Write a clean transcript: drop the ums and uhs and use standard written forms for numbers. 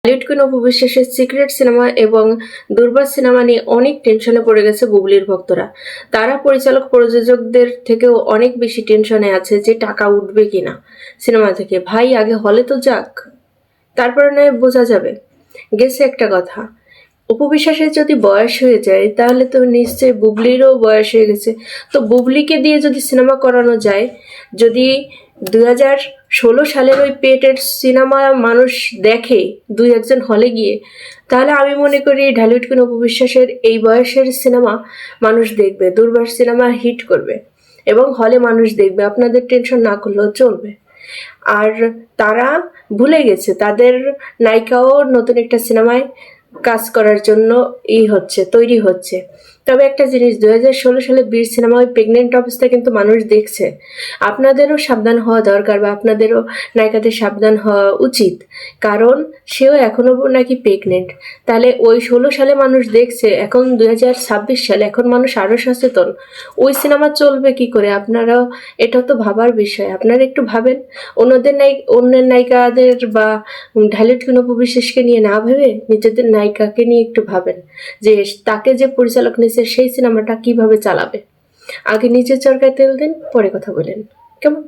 Dhallywood queen Apu বিশ্বাসের secret cinema এবং দুর্বার সিনেমা নিয়ে অনেক টেনশনে পড়ে গেছে বুবলির ভক্তরা। তারা পরিচালক প্রযোজকদের থেকেও অনেক বেশি টেনশনে আছে যে টাকা উঠবে কিনা সিনেমা থেকে। ভাই আগে হলে তো যাক, তারপরে নয় বোঝা যাবে। গেছে একটা কথা, অপু বিশ্বাসের যদি বয়স হয়ে যায় তাহলে তো নিশ্চয়ই বুবলিরও বয়স হয়ে গেছে। তো বুবলিকে দিয়ে যদি সিনেমা করানো যায়, যদি 2016 সালের ওই পেটের সিনেমা মানুষ দেখে দুই একজন হলে গিয়ে, তাহলে আমি মনে করি ঢালিউড কুইন অপু বিশ্বাসের এই বয়সের সিনেমা মানুষ দেখবে, দুর্বার সিনেমা হিট করবে এবং হলে মানুষ দেখবে। আপনাদের টেনশন না করলেও চলবে। আর তারা ভুলে গেছে তাদের নায়িকাও নতুন একটা সিনেমায় কাজ করার জন্য তৈরি হচ্ছে। তবে একটা জিনিস, 2016 সালে বীর সিনেমা ওই প্রেগনেন্ট অবস্থায় কিন্তু মানুষ দেখছে। আপনাদেরও সাবধান হওয়া দরকার, বা আপনাদেরও নায়িকাদের সাবধান হওয়া উচিত, কারণ সেও এখনো নাকি প্রেগনেন্ট। তাহলে ওই 16 সালে মানুষ দেখছে, এখন 2026 সালে, এখন মানুষ আরো সচেতন। ওই সিনেমা চলবে কি করে? আপনারাও এটাও তো ভাবার বিষয়। আপনারা একটু ভাবেন, অন্যের নায়িকাদের বা ঢালিউড কুইন অপু বিশ্বাসকে নিয়ে না ভেবে নিজেদের নায়িকাকে নিয়ে একটু ভাবেন যে তাকে যে পরিচালক নিয়েছে সেই সিনেমাটা কিভাবে চালাবে। আগে নিজের চরকায় তেল দিন, পরে কথা বলেন, কেমন?